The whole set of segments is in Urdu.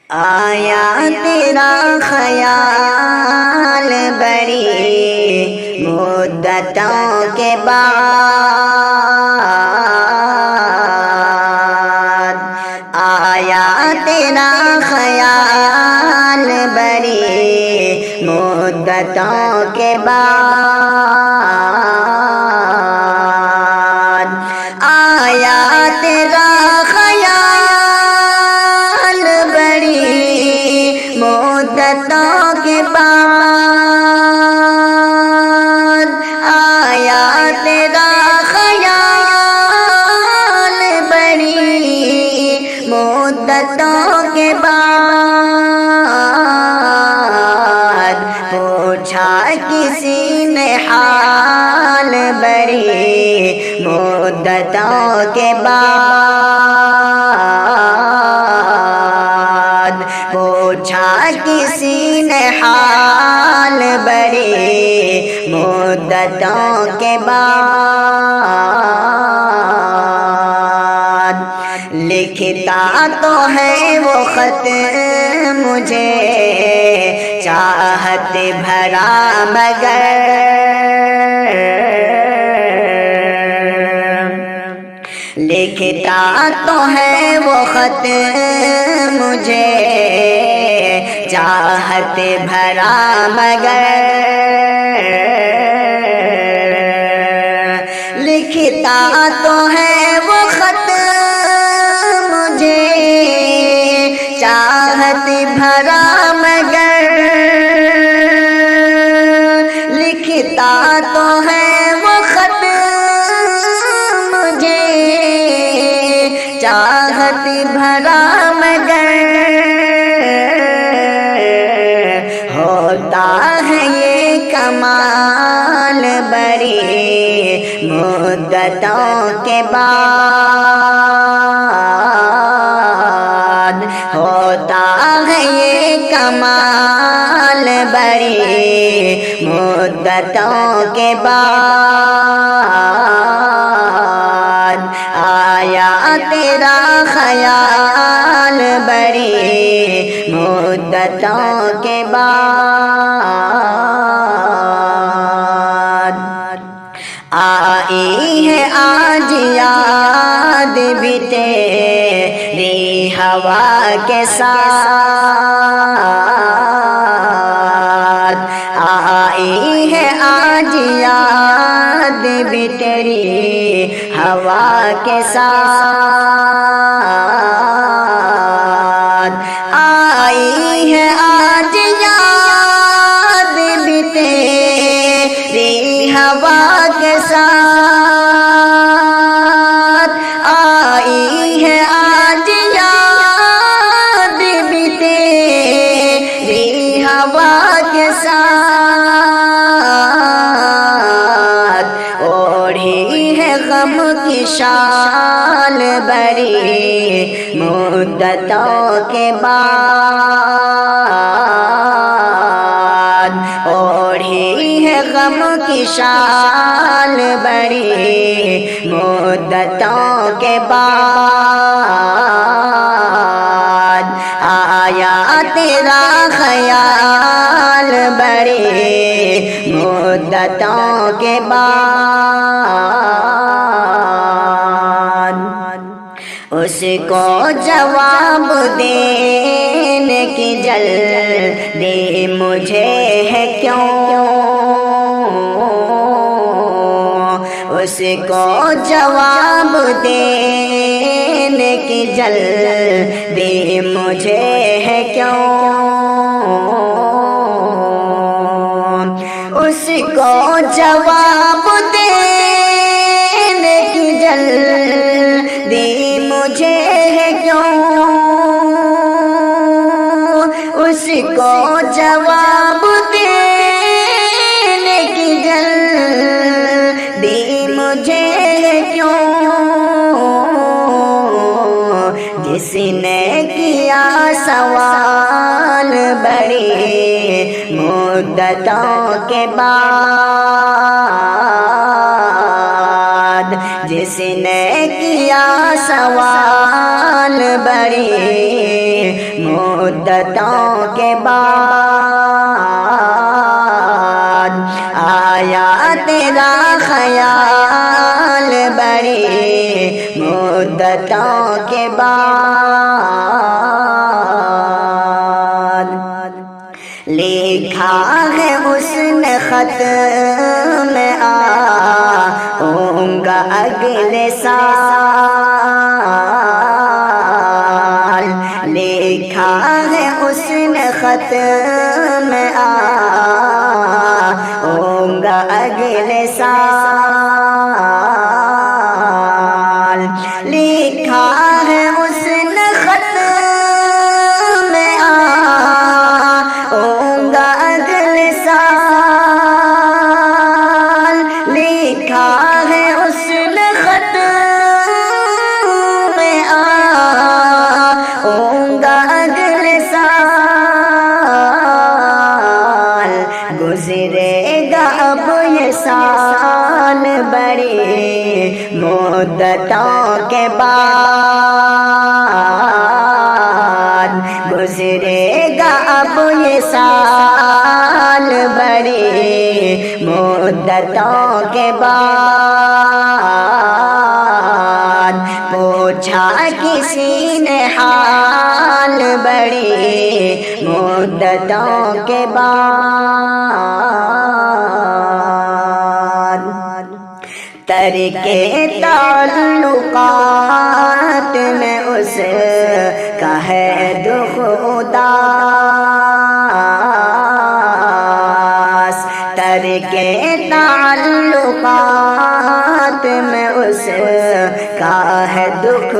آیا تیرا خیال بڑی مدتوں کے بعد، آیا تیرا خیال بڑی مدتوں کے بعد، آیا تیرا خیال بڑی مدتوں کے بعد، آیا تیرا خیال بڑی مدتوں کے بعد، پوچھا کسی نے حال بڑی مدتوں کے بعد، پوچھا کسی نے حال بڑی مدتوں کے بعد، لکھتا تو ہے وہ خط مجھے چاہت بھرا مگر، لکھتا تو ہے وہ خط مجھے چاہت بھرا مگر، لکھتا تو ہے وہ خط مجھے چاہت بھرا مگر، لکھتا تو ہے وہ خط مجھے چاہت بھرا مگر، ہوتا ہے یہ کمال بڑی مدتوں کے بعد، ہوتا ہے یہ کمال بڑی مدتوں کے بعد، آیا تیرا خیال بڑی مدتوں کے بعد، آئی ہے آج یاد بھی تیری ہوا کے ساتھ، آئی ہے آج یاد بھی تیری ہوا کے ساتھ، آئی ہے آج یاد بھی تیری ہوا کے ساتھ، آئی ہے آج یاد بھی تیری ہوا کے ساتھ، اوڑھی ہے غم کی شال بڑی مدتوں کے بعد، اوڑھی ہے غم کی شال بڑی مدتوں کے بعد، آیا تیرا خیال بڑی مدتوں کے بعد، اس کو جواب دینے کی جلدی مجھے ہے کیوں، اس کو جواب دینے کی جلدی مجھے ہے کیوں، اس کو جواب دینے کی جلدی مجھے ہے کیوں، اس کو جواب دینے کی جلدی مجھے ہے کیوں، جس نے کیا سوال بڑی مدتوں کے بعد، جس نے کیا سوال بڑی مدتوں کے بعد آیا تیرا خیال بڑی مدتوں کے بعد لکھا ہے اس نے خط میں آؤں گا اگلے سال لکھا ہے اس نے خط میں آؤں گا اگلے سال لکھا ہے اس نے خط میں آؤں گا اگلے سال لکھا ہے اس نے خط میں آؤں گا اگلے سال گزرے گا اب یہ سال بڑی مدتوں کے بعد گزرے گا اب یہ سال بڑی مدتوں کے بعد پوچھا کسی نے حال بڑی مدتوں کے بعد ترکے تعلقات میں اس کا ہے دکھ اداس ترکے تعلقات میں اس کا ہے دکھ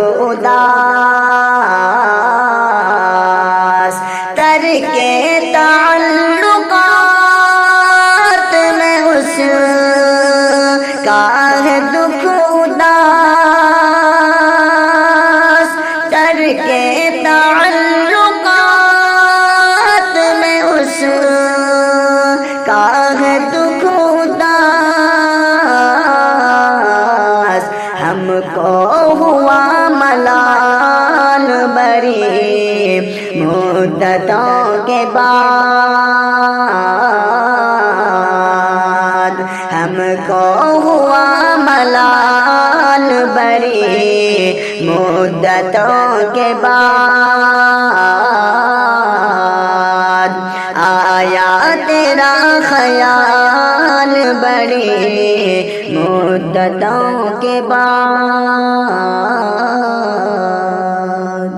اداس ترکے تعلقات میں اس کا ہے دکھ اداس ترکے تعلقات میں اس کا ہے دکھ اداس ہم کو ہوا ملال بڑی مدتوں کے بعد ہم کو ہوا ملال بڑی مدتوں کے بعد آیا تیرا خیال بڑی مدتوں کے بعد